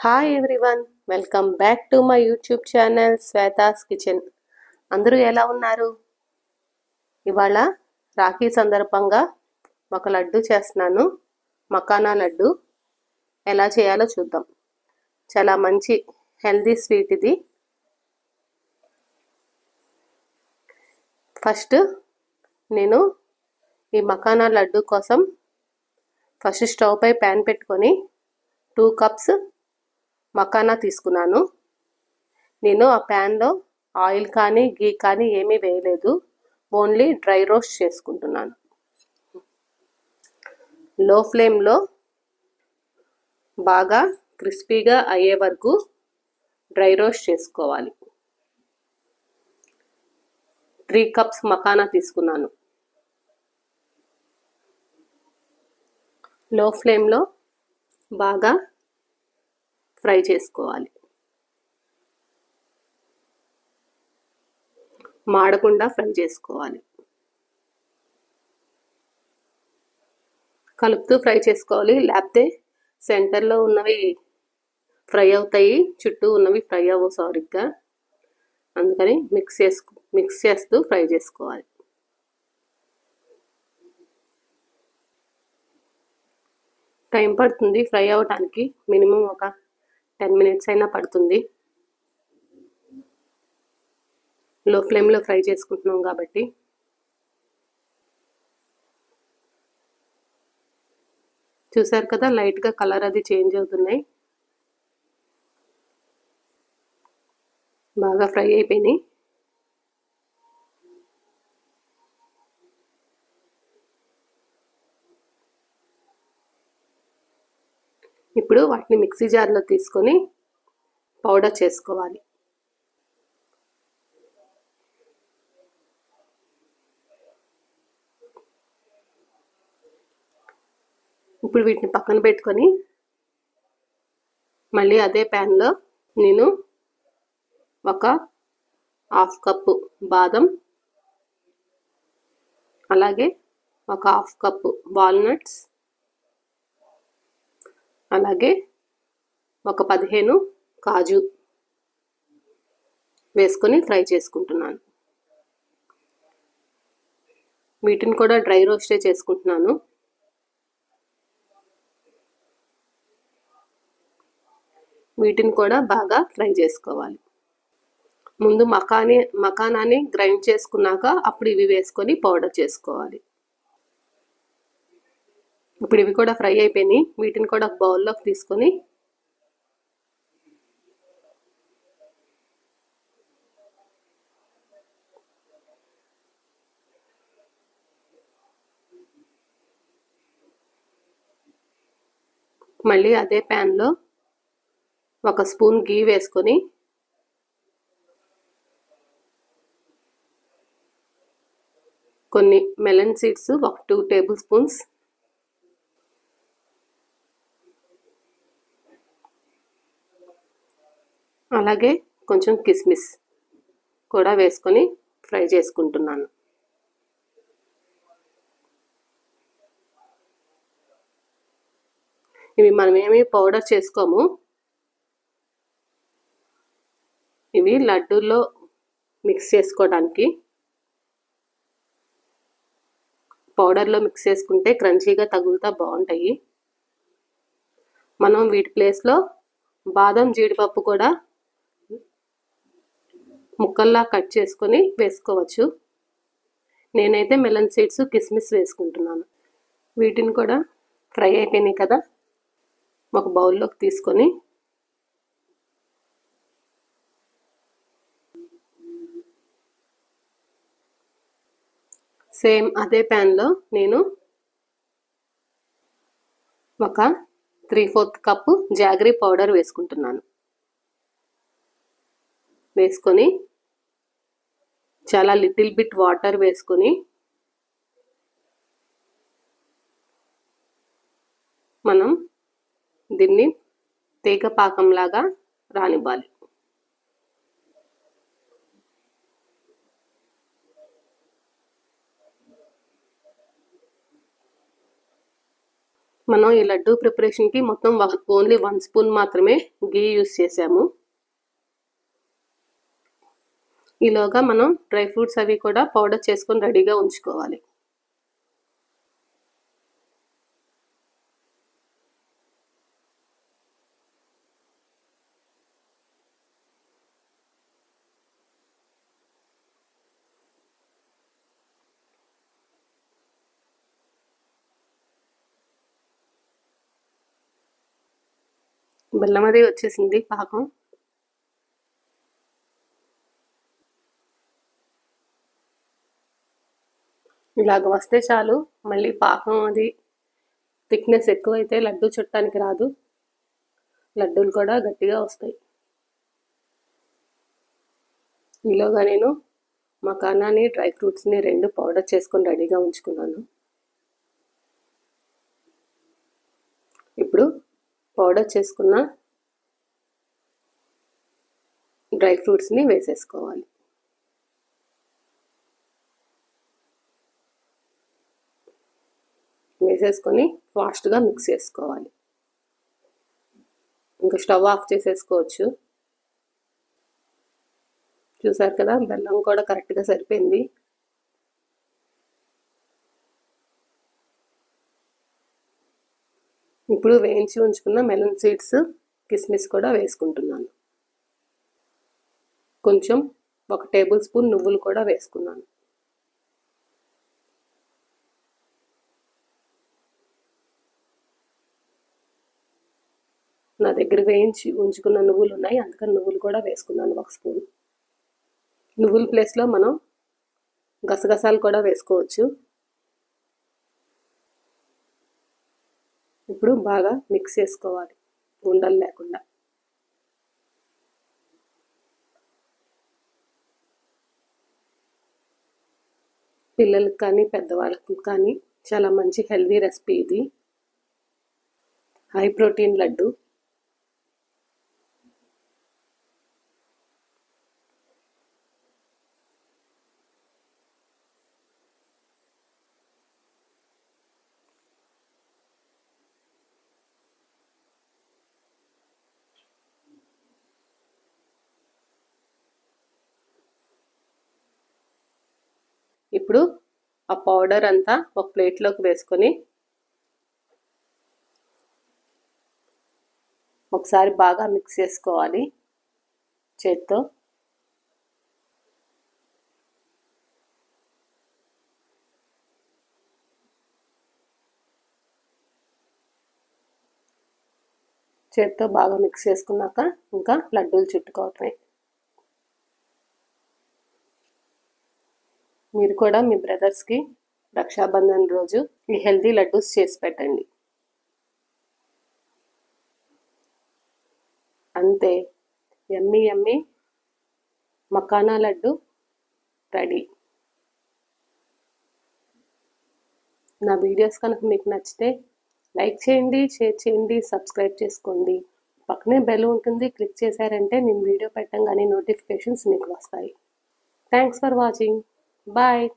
Hi everyone, welcome back to my YouTube channel Shweta's kitchen. అందరూ ఎలా ఉన్నారు? ఇవాళ రాఖీ సందర్భంగా ఒక లడ్డు చేస్తున్నాను. మకానా లడ్డు ఎలా చేయాలో చూద్దాం. చాలా మంచి హెల్దీ స్వీట్ ఇది. ఫస్ట్ నేను ఈ మకానా లడ్డు కోసం ఫస్ట్ స్టవ్ పై ప్యాన్ పెట్టుకొని 2 కప్స్ మకానా తీసుకున్నాను. నేను ఆ ప్యాన్లో ఆయిల్ కానీ గీ కానీ ఏమీ వేయలేదు, ఓన్లీ డ్రై రోస్ట్ చేసుకుంటున్నాను. లో ఫ్లేమ్లో బాగా క్రిస్పీగా అయ్యే వరకు డ్రై రోస్ట్ చేసుకోవాలి. 3 కప్స్ మకానా తీసుకున్నాను. లో ఫ్లేమ్లో బాగా ఫ్రై చేసుకోవాలి, మాడకుండా ఫ్రై చేసుకోవాలి. కలుపుతూ ఫ్రై చేసుకోవాలి, లేకపోతే సెంటర్లో ఉన్నవి ఫ్రై అవుతాయి, చుట్టూ ఉన్నవి ఫ్రై అవ్వవు సరిగ్గా. అందుకని మిక్స్ చేస్తూ ఫ్రై చేసుకోవాలి. టైం పడుతుంది ఫ్రై అవ్వడానికి, మినిమం ఒక 10 మినిట్స్ అయినా పడుతుంది. లో ఫ్లేమ్లో ఫ్రై చేసుకుంటున్నాం కాబట్టి. చూసారు కదా, లైట్గా కలర్ అది చేంజ్ అవుతున్నాయి, బాగా ఫ్రై అయిపోయినాయి. ఇప్పుడు వాటిని మిక్సీ జార్లో తీసుకొని పౌడర్ చేసుకోవాలి. ఇప్పుడు వీటిని పక్కన పెట్టుకొని మళ్ళీ అదే ప్యాన్లో నేను ఒక 1/2 కప్పు బాదం, అలాగే ఒక 1/2 కప్పు వాల్నట్స్, అలాగే ఒక 15 కాజు వేసుకొని ఫ్రై చేసుకుంటున్నాను. వీటిని కూడా డ్రై రోస్టే చేసుకుంటున్నాను. వీటిని కూడా బాగా ఫ్రై చేసుకోవాలి. ముందు మకానాని గ్రైండ్ చేసుకున్నాక అప్పుడు ఇవి వేసుకొని పౌడర్ చేసుకోవాలి. ఇప్పుడు ఇవి కూడా ఫ్రై అయిపోయినాయి. వీటిని కూడా ఒక బౌల్లోకి తీసుకొని మళ్ళీ అదే ప్యాన్లో ఒక స్పూన్ గీ వేసుకొని కొన్ని మెలన్ సీడ్స్ ఒక 2 టేబుల్ స్పూన్స్, అలాగే కొంచెం కిస్మిస్ కూడా వేసుకొని ఫ్రై చేసుకుంటున్నాను. ఇవి మనమేమి పౌడర్ చేసుకోము, ఇవి లడ్డూల్లో మిక్స్ చేసుకోవడానికి. పౌడర్లో మిక్స్ చేసుకుంటే క్రంచీగా తగులుతా బాగుంటాయి. మనం వీటి ప్లేస్లో బాదం జీడిపప్పు కూడా ముక్కల్లా కట్ చేసుకొని వేసుకోవచ్చు. నేనైతే మెలన్ సీడ్స్ కిస్మిస్ వేసుకుంటున్నాను. వీటిని కూడా ఫ్రై అయిపోయినాయి కదా, ఒక బౌల్లోకి తీసుకొని సేమ్ అదే ప్యాన్లో నేను ఒక 3/4 కప్పు జాగరీ పౌడర్ వేసుకుంటున్నాను. వేసుకొని చాలా లిటిల్ బిట్ వాటర్ వేసుకొని మనం దీన్ని తీగ పాకంలాగా రానివ్వాలి. మనం ఈ లడ్డూ ప్రిపరేషన్కి మొత్తం ఓన్లీ 1 స్పూన్ మాత్రమే గీ యూస్ చేసాము. ఈలోగా మనం డ్రై ఫ్రూట్స్ అవి కూడా పౌడర్ చేసుకొని రెడీగా ఉంచుకోవాలి. బెల్లం అది వచ్చేసింది పాకం. ఇలాగ వస్తే చాలు. మళ్ళీ పాకం అది థిక్నెస్ ఎక్కువైతే లడ్డు చుట్టానికి రాదు, లడ్డూలు కూడా గట్టిగా వస్తాయి. ఈలోగా నేను మకానాని డ్రై ఫ్రూట్స్ని 2 పౌడర్ చేసుకొని రెడీగా ఉంచుకున్నాను. ఇప్పుడు పౌడర్ చేసుకున్న డ్రై ఫ్రూట్స్ని వేసేసుకోవాలి. వేసేసుకొని ఫాస్ట్గా మిక్స్ చేసుకోవాలి. ఇంకా స్టవ్ ఆఫ్ చేసేసుకోవచ్చు. చూసారు కదా, బెల్లం కూడా కరెక్ట్గా సరిపోయింది. ఇప్పుడు వేయించి ఉంచుకున్న మెలన్ సీడ్స్, కిస్మిస్ కూడా వేసుకుంటున్నాను. కొంచెం 1 టేబుల్ స్పూన్ నువ్వులు కూడా వేసుకున్నాను. నా దగ్గర వేయించి ఉంచుకున్న నువ్వులు ఉన్నాయి, అందుకని నువ్వులు కూడా వేసుకున్నాను 1 స్పూన్. నువ్వుల ప్లేస్లో మనం గసగసాలు కూడా వేసుకోవచ్చు. ఇప్పుడు బాగా మిక్స్ చేసుకోవాలి, ఉండలు లేకుండా. పిల్లలకు కానీ పెద్దవాళ్ళకి కానీ చాలా మంచి హెల్దీ రెసిపీ ఇది. High protein laddu. ఇప్పుడు ఆ పౌడర్ అంతా ఒక ప్లేట్లోకి వేసుకొని ఒకసారి బాగా మిక్స్ చేసుకోవాలి చేత్తో. చేత్తో బాగా మిక్స్ చేసుకున్నాక ఇంకా లడ్డూలు చుట్టుకోవటమే. మీరు కూడా మీ బ్రదర్స్కి రక్షాబంధన్ రోజు ఈ హెల్దీ లడ్డూస్ చేసి పెట్టండి. అంతే, యమ్మీ యమ్మీ మకానా లడ్డు రెడీ. నా వీడియోస్ కనుక మీకు నచ్చితే లైక్ చేయండి, షేర్ చేయండి, సబ్స్క్రైబ్ చేసుకోండి. పక్కనే బెల్ ఉంటుంది, క్లిక్ చేశారంటే నేను వీడియో పెట్టంగానే నోటిఫికేషన్స్ మీకు వస్తాయి. Thanks for watching. Bye.